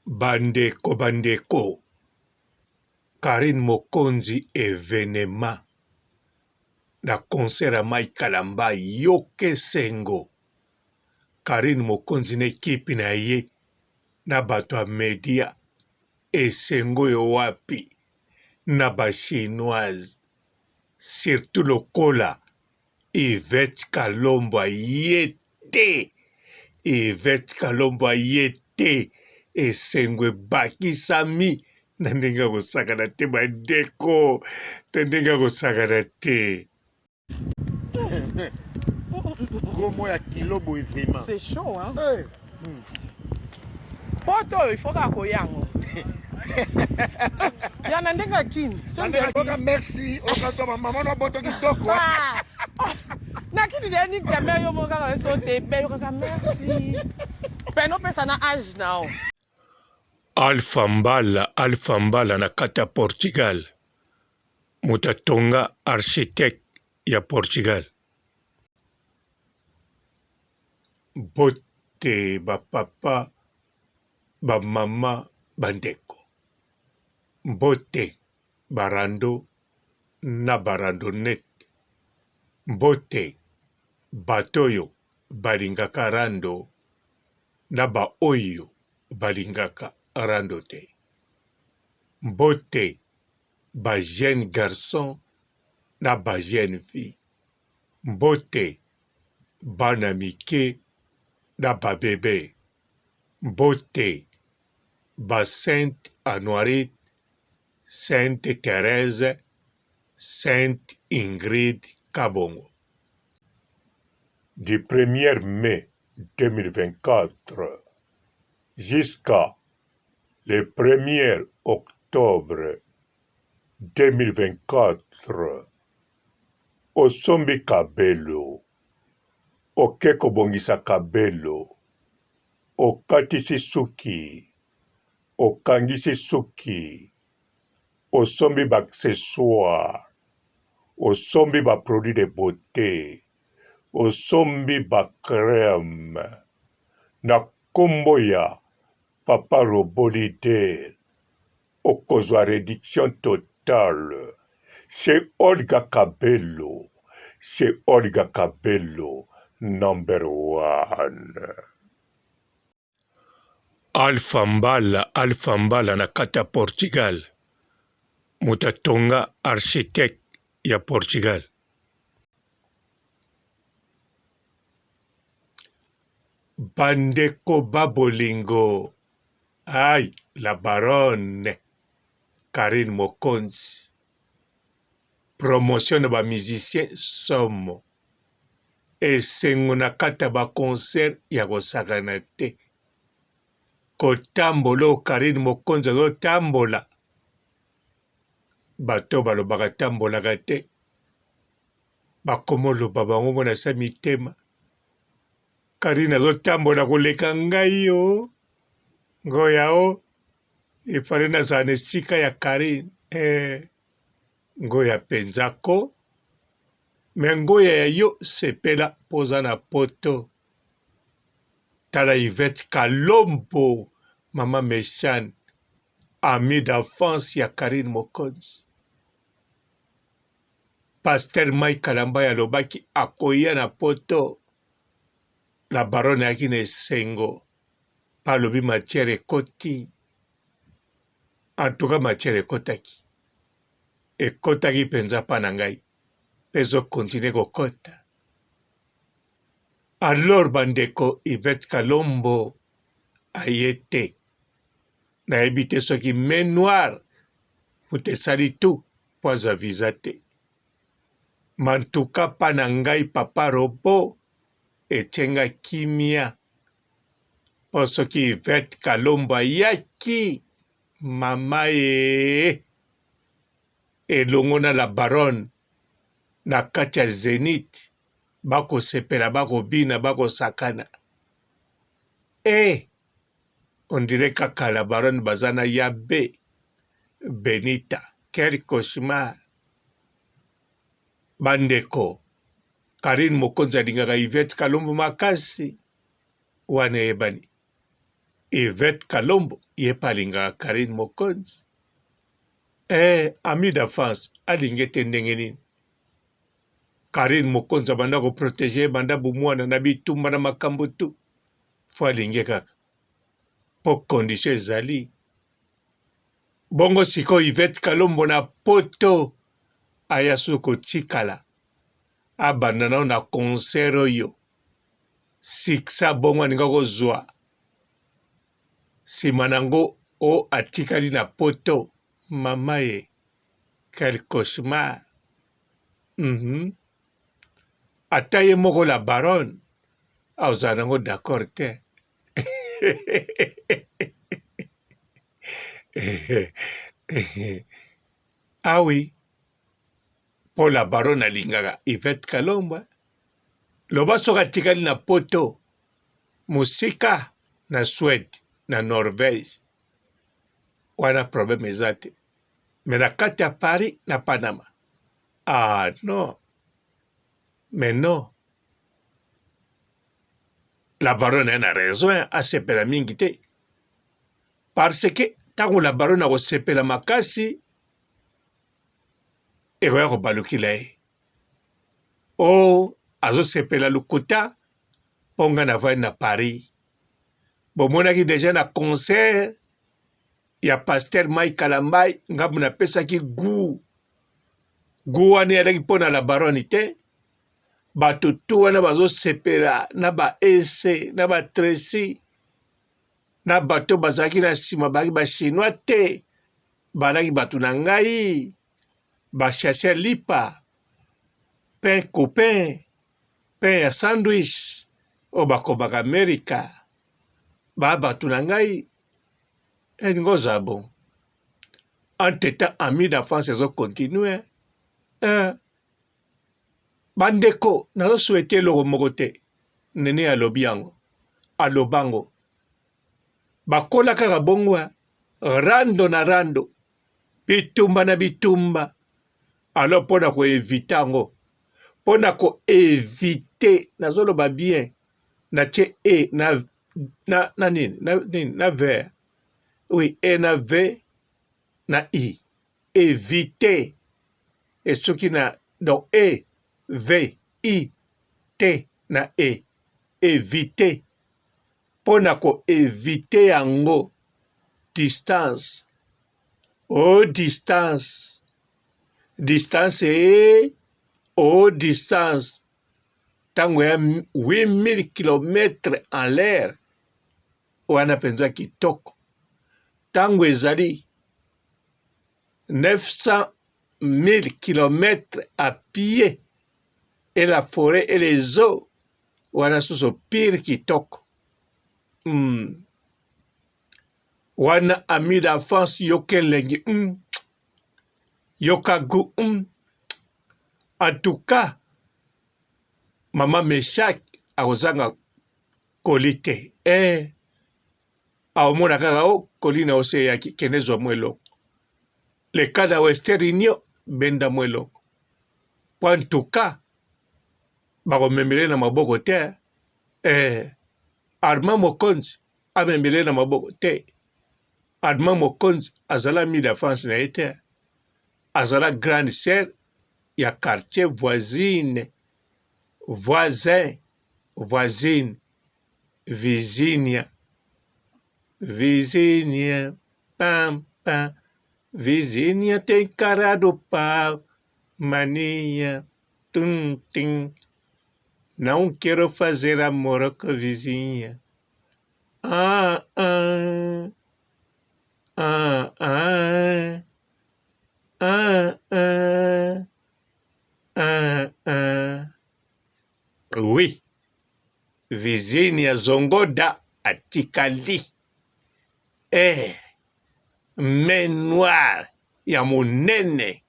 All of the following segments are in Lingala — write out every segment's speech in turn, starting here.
Bandeko, Karine Mokonzi événement na concert à Mike Kalamba Yoke Sengo. Karine Mokonzi na équipe na ye na bato ya media esengo yo wapi na ba chinoise surtout lokola Yvette Kalombo yete esengo ebakisami na ndenge ya kosakana te bandeko na ndenge ya kosakana te. Gros mot à kilo boy vraiment. C'est chaud, hein? Hey. Poto, il faut qu'on y aille. Il y en a des qui merci. On va toi maman na boto kitoko. Na qui dit ni caméra yo mo ka so te be yo ka merci. Pe no pesa na age now. Alpha Mbala na kata Portugal. Mutatonga architecte ya Portugal. Bote ba papa ba mama bandeko. Bote barando na barando net. Bote batoyo balingaka rando na ba oyo balingaka rando te. Bote ba jeune garçon na ba jeune fille. Bote bana mike na ba bébé. Bote ba Sainte Anoirite, Sainte Thérèse, Sainte Ingrid Kabongo. Du 1er mai 2024 jusqu'à le 1er octobre 2024, osombi kabelo, okeko bongisa kabelo, okatisi suki, okangisi suki, osombi ba accessoire, osombi ba produit de beauté, osombi ba crème, na kombo ya Papa Robolide, okozwa réduction totale chez Olga Kabelo, number 1. Alpha Mbala na kata Portugal. Mutatonga architecte ya Portugal. Bandeko babolingo. Aïe, la baronne Karine Mokonzi. Promotion de ba musicien somo. Esengo na kata ba concert ya kosakana te. Kotambola Karine Mokonzi azotambola. Bato balobaka tambolaka te. Bakomoloba bango mona sa mitema. Karine azotambola koleka ngai yo. Ngoya o. Ifale nazala esika ya Karine. Ngoya penzako. Me ngoya ya yo sepela poza na poto. Tala Yvette Kalombo, Mama Méchane, ami d'enfance ya Karine Mokonzi. Pasteur Mike Kalamba ya lobaki akoya na poto. La baronne yaki na esengo. Palobi matière ekoti. En tout cas matière ekotaki. Ekotaki penza pa na ngai. Pezo continue kokota. Alors bandeko Yvette Kalombo ayete na ebite soki main noire futesali tout poza visa te. Mantuka pa na ngai Papa Robo etenga kimia po soki Yvette Kalombo ayaki mama elongo na la baronne na kati ya Zénith. Bako sepela, bako bina, bako sakana. On dirait kaka la baronne bazana yabe. Benita, quel cauchemar. Bandeko, Karine Mokonzi alingaka Yvette Kalombo makasi. Wane ebani. Yvette Kalombo ye pa alingaka Karine Mokonzi. Ami d'enfance alingi ete ndenge nini Karine Mokonzi abanda koprotege banda bomwana na bitumba na makambo tu fo alingi kaka mpo condition ezali. Bongo sikoyo Yvette Kalombo na poto aya so kotikala abanda nao na concert oyo siksa bongo aninga kozwa nsima nango o atikali na poto. Mama ye, quel cauchemar. Ata ye moko la baronne azala nango d'accord te. Ah oui, mpo la baronne alingaka Yvette Kalombo. Loba soki atikali na poto mosika na Suède na Norvège wana problème eza te, mais na kati ya Paris na Panama, ah non, mais non, la baronne ena raison asepela mingi te, parce que ntango la baronne akosepela makasi ekoya kobalukila ye o azosepela lokuta mpo nga navandi na Paris. Bomonaki deja na concert ya Pasteur Mike Kalambai ngambu napesaki gu wana eyalaki mpo na la baronne te. Bato tu wana bazosepela na ba ese na ba Tracy na bato bazalaki na nsima bazalaki bachinois te, balaki bato na ngai bachasseur lipa pain copain pain ya sandwich oyo bakobaka Amerika bato na ngai elingo ozala bon. Entre-temps, ami d'enfance ezokontinue. Bandeko nazosouhaite eloko moko te nene alobi yango alobango bakola kaka bongo rando na rando bitumba na bitumba alo mpona koevite yango mpona koevite nazoloba bien natie e na nini na ver oui e na v na i éviter et soki na donc e v i t na e éviter mpona koevite yango distance o distance o distance ntango ya 8000 km en l'air wana mpenza kitoko. Ntango ezali 900 000 km à pied et la forêt et les eaux wana suso pire kitoko. Wana ami d'enfance yoka elengi yoka gu en tout cas mama Meshak akozanga koli te aomona kaka o koli na ose eyaki kende zwa mwa eloko le cas na Western Union benda mwa eloko po en tout cas bakomemele na maboko te Armand Mokonzi amemele na maboko te. Armand Mokonzi azala mi d'enfance na ye te, azala grande sœur ya quartier voisine Virginia pam pam Virginia tem cara do pau mania tum tim. Não quero fazer amor com a vizinha. Oui, Virginia Zongoda atikali. Main noire ya monene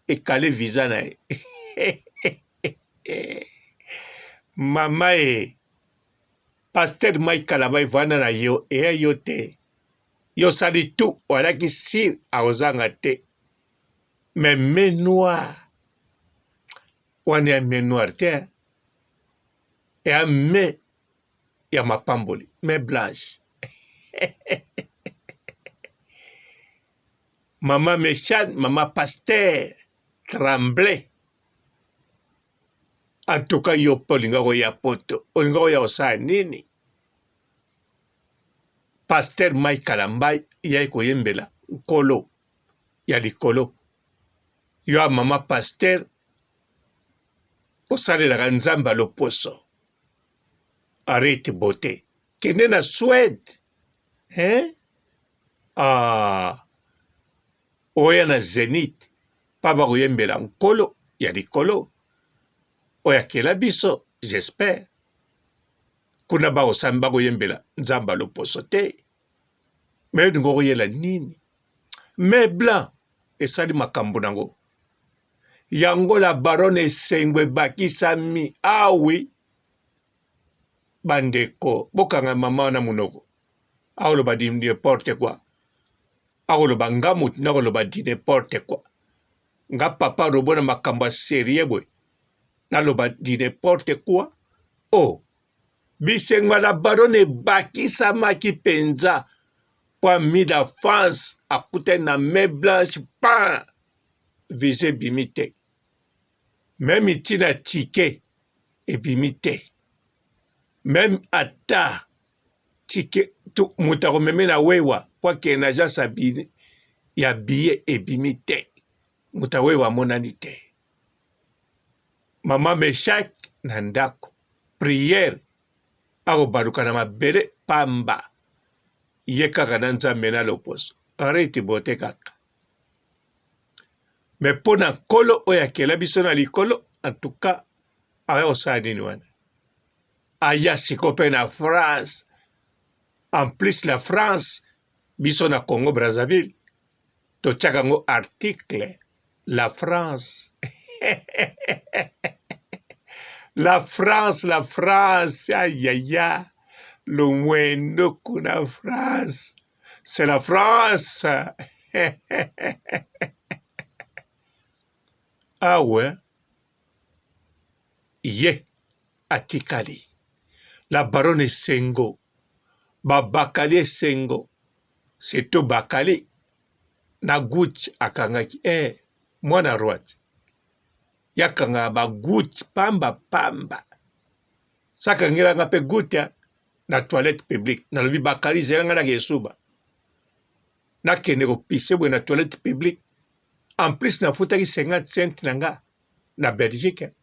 ekale visa na ye. Mama Pasteur Mike Kalambai vana na yo eya yo te. Yo sali tu walaki sir aozanga te. Mais main noire wana ya main noire te. Ya main ya mapamboli, main blanche. Maman Méchane, maman Pasteur, Tremblay. En tout cas, yo polinga ko ya poto. Olinga ko ya osa nini. Pasteur Mike Kalambai, ya ko yembela. Kolo. Ya likolo. Yo a mama Pasteur. Osale la ganzamba loposo. Arrête beauté. Kende na Suède. Hein? Ah. Oya na Zénith. Paba ko yembela nkolo. Ya likolo. Oya kela biso. J'espère. Kuna ba osamba ko yembela. Nzamba loposo te. Mais ngo ko yela nini. Mais blanc. Esali makambo nango. Yango la baronne Sengwe bakisami. Ah oui. Bandeko. Bokanga mama na munoko. Aolo ba di n'importe quoi. Aolo ba ngamut na aolo ba di n'importe quoi. Nga papa robona makamba serie bwe. Na lo ba di n'importe quoi. Oh. Bisengwa la baronne bakisama ki penza. Kwa mida France. Akute na me blanche pan. Vise bimite. Même itina tike et bimite. Même ata tike tu mutako meme na wewa kwa kena jasa bine ya biye et bimite. Mutawewa monanite. Mama Meshak na ndako. Prière. Ako baruka na mabere pamba. Yeka kananza mena loposo. Arrête bote kaka. Mais pour na kolo oya kela biso na likolo, en tout cas, aya osani nwana. Aya sikope na France. En plus la France, biso na Congo Brazzaville. To tchakango article. La France. La France, aïe aïe aïe. Le moindre kuna France. C'est la France. Ah ouais. Ye atikali. La baronne Sengo. Bakali Sengo. C'est tout Bakali. Na Gucci akangaki. Mwana roite. Yakanga ba Gucci pamba. Sakangira ngape Gucci na toilette publique. Na lobi Bakali zelanga na gesuba. Na kene ko pisse bwe na toilette publique. En plus, na futaki 50 cents nanga na Belgique.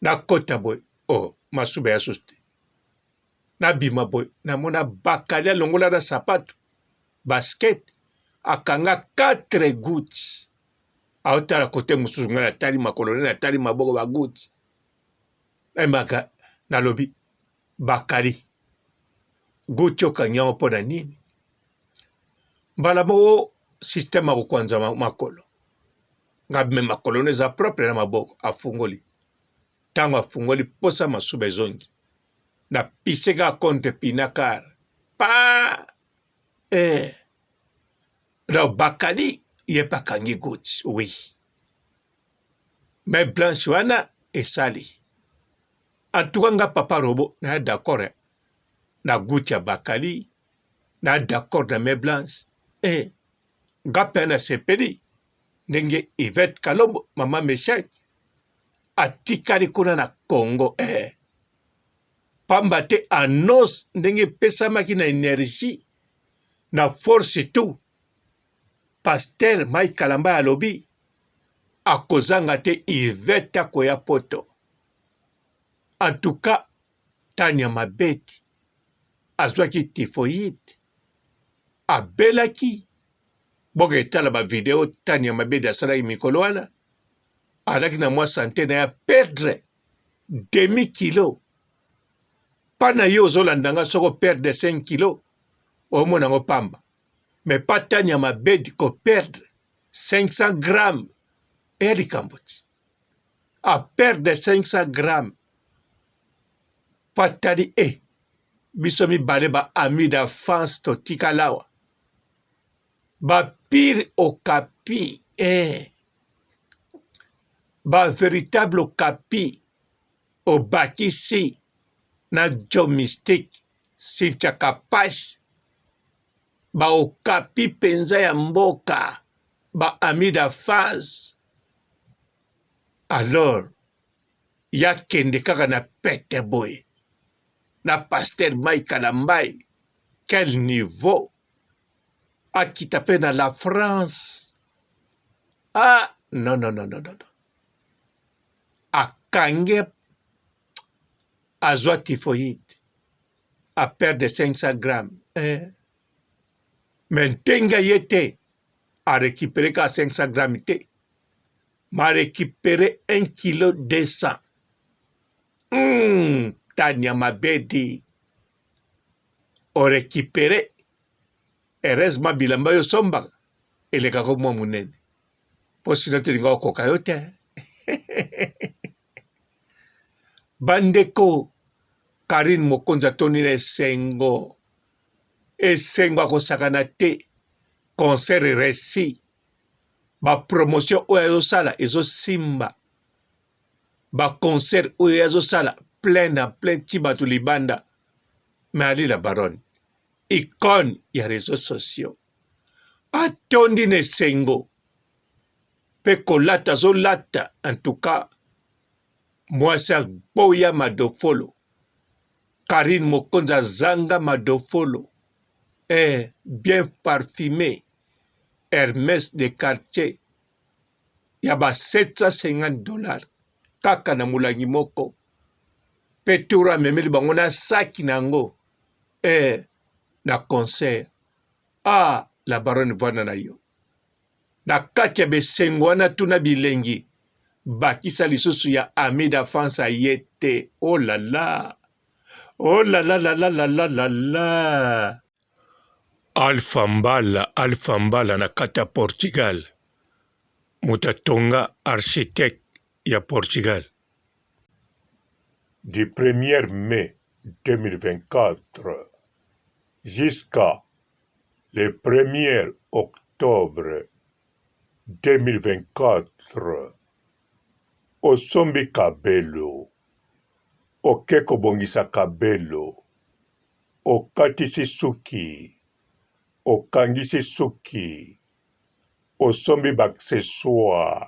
Na kota boy. Oh, masube ya suste. Na bima boy. Na mona Bakali longola na sapato. Basket. Akanga 4 Gucci. Aota la kote mususu nga na tali makolone na tali maboko ba Gucci. Maka na lobi. Bakali. Gucci okanyao po na nini. Mbala mo système ako kwanza makolo. Ngabe makolo neza propre na maboko afungoli. Tango afungoli posa masube zongi. Na piseka konte pinakar. Pa! Rao Bakali yepa kangi Gucci. Oui. Mais blanche wana esali. Antuka nga papa robo na d'accord. Na Gucci ya Bakali. Na d'accord na me blanche. Nga na sepeli. Nenge Yvette Kalombo, mama Meshak. Atikali kuna na Congo. Pamba te anos nenge pesamaki na énergie. Na force tout. Pasteur Mike Kalamba alobi. Akozanga te Yvette akoya poto. En tout cas, Tania Mabeti. Azwaki typhoïde. Abelaki. Boga etala ba video Tania Mabedi asalaki mikolo wana. Alaki na mwa santé na ya perdre demi kilo. Pana yo ozolandanga soko perdre 5 kilo. Omona ngo pamba. Mais pas Tania Mabedi ko perdre 500 grammes. Eri kamboti. A perdre 500 grammes. Patali bisomi baleba ami da France to tikalawa. Ba pire okapi. Ba véritable okapi. Obakisi. Na Joe Mystique. Cynthia Kapash. ba okapi penza ya mboka ba ami d'affaires. Alors ya kende kaka na pete boy na pasteur Mike Kalambai. Quel niveau akita pe na la France. Ah non. Akange azwa typhoïde à perdre 500 grammes. Mais tenga yete a récupéré qu'à 500 grammes m'a récupéré 1 kilo 200. Tania Mabedi o récupéré heureusement bilamba yo somba eleka ko mwa munene po sino telinga okoka yo te. Bandeko Karine Mokonza tonile esengo akosakana te concert réussi ba promotion oyo ezosala ezosimba ba concert oyo ezosala plein ti bato libanda mais ali la baronne icône ya réseaux sociaux atondi na esengo mpe kolata azolata en tout cas mwasi agboya madofolo Karine Mokonza zanga madofolo bien parfumé Hermès de quartier ya ba $750 kaka na mulangi moko pe turo amemeli bango na saki nango na concert. Ah la baronne vana na yo na kati ya besengo wana tuna bilengi bakisa lisusu ya ami d'enfance ayete. Oh là là Alpha Mbala na kata Portugal mutatonga architecte ya Portugal. Du 1er mai 2024 jusqu'à le 1er octobre 2024 osombi kabelo okeko bongisa kabelo okatisi suki okangisi suki osombi ba accessoire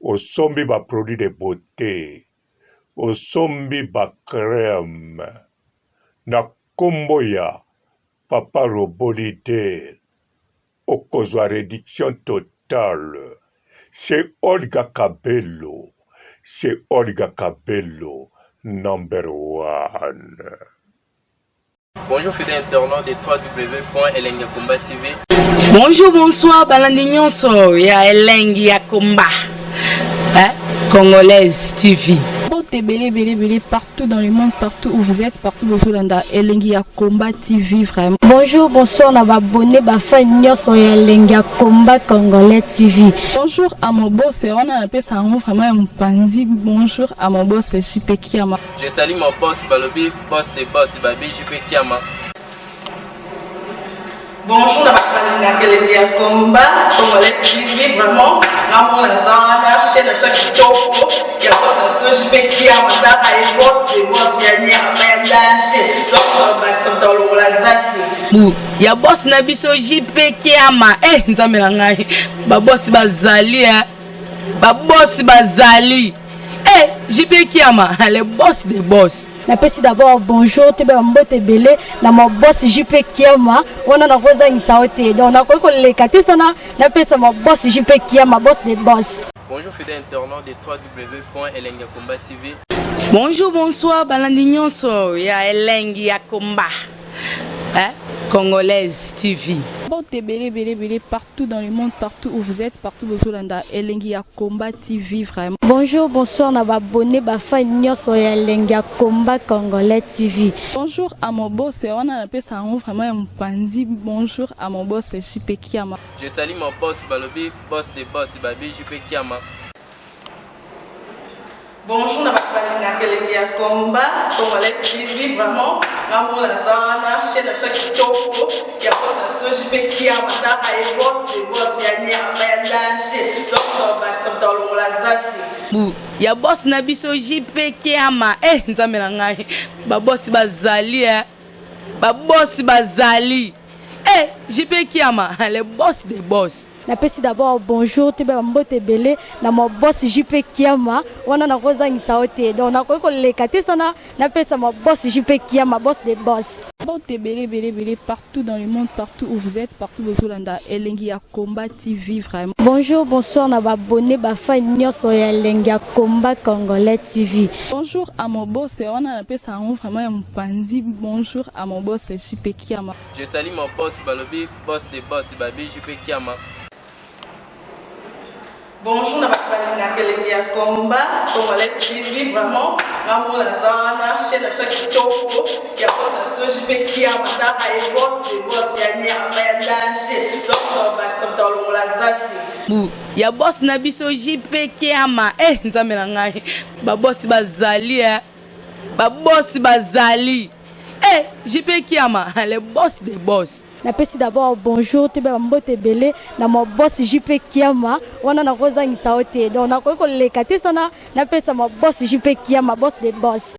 osombi ba produit de beauté osombi ba crème na kombo ya Papa Robolide okozwa réduction totale chez Olga Kabelo number 1. Bonjour fidèles internautes de www.elengiakomba TV. Bonjour, bonsoir, balandi nyonso ya Elengi ya Komba, Congolaise TV. Belé partout dans le monde, partout où vous êtes, partout où vous êtes, Elengi ya Komba TV vraiment. Bonjour, bonsoir, on va abonner bafa nyonso ya Elengi ya Komba Congolais TV. Bonjour à mon boss, on a appelé ça vraiment un pandi. Bonjour à mon boss, JP Kiama. Je salue mon boss Balobi, boss des boss Babi, JP Kiama. Bonjour, la Elengi ya Komba Congolais TV vraiment. Ramon Zana, chaîne de ça qui topo, il y a pas de JP Kiama, ta et boss des boss ya ni à danger. Donc on va accepter le la zaki. Ya boss na biso JP Kiama, nzambe na ngai. Ba boss bazali ba boss bazali. JP Kiama, le boss des boss. Na pesi d'abord bonjour, te ba mbote belé na mon boss JP Kiama, on a rosa insaote. Donc on a ko le kati sana na pesa mon boss JP Kiama, boss des boss. Bonjour fidèles internautes de www.elengiakomba TV. Bonjour, bonsoir, balandi nyonso ya Elengi ya Komba, Congolaise TV. Belé partout dans le monde, partout où vous êtes, partout où vous êtes, Elengi ya Komba TV vraiment. Bonjour, bonsoir, on va abonner bafa nyonso ya Elengi ya Komba Congolais TV. Bonjour à mon boss, on a appelé ça vraiment un pandi. Bonjour à mon boss, JP Kiama. Je salue mon boss Balobi, boss des boss Babi, JP Kiama. Bonjour, la Elengi ya Komba Congolais TV vraiment. Ramon Zana, chaîne de ça qui topo, il y a pas de JP Kiama, ta et boss des boss ya ni à danger. Donc on va accepter le la zaki. Ya boss na biso JP Kiama, nzambe na ngai. Ba boss bazali ba boss bazali. Eh, JP Kiama, le boss des boss. Napesi d'abord bonjour tu ba mbote belé na mo boss JP Kiama wana na koza ngisaote donc na ko lekate sana na pesa mo boss JP Kiama boss des boss. Mbote belé partout dans le monde, partout où vous êtes, partout où Zolanda Elengi ya Komba TV vraiment. Bonjour, bonsoir na ba abonné ba fan nyonso ya Elengi ya Komba Congolais TV. Bonjour à mon boss, on a appelé ça vraiment un pandi. Bonjour à mon boss JP Kiama. Je salue mon boss Balobi, boss des boss Babi JP Kiama. Bonjour, na bakalanga Elengi ya Komba Congolais TV vraiment ngamu na zana chaîne ça kitoko ya boss na JP Kiama ta ay boss de boss ya ni ya danger donc ba samta longola zaki Bu, ya boss na biso JP Kiama. Eh, nzambe na ngai. Ba boss bazali Ba boss bazali. Eh, JP Kiama, le boss des boss. Napesi d'abord bonjour tu ba mbote belé na mo boss JP Kiama wana na koza ngisaote donc na ko lekate sana na pesa mo boss JP Kiama boss des boss.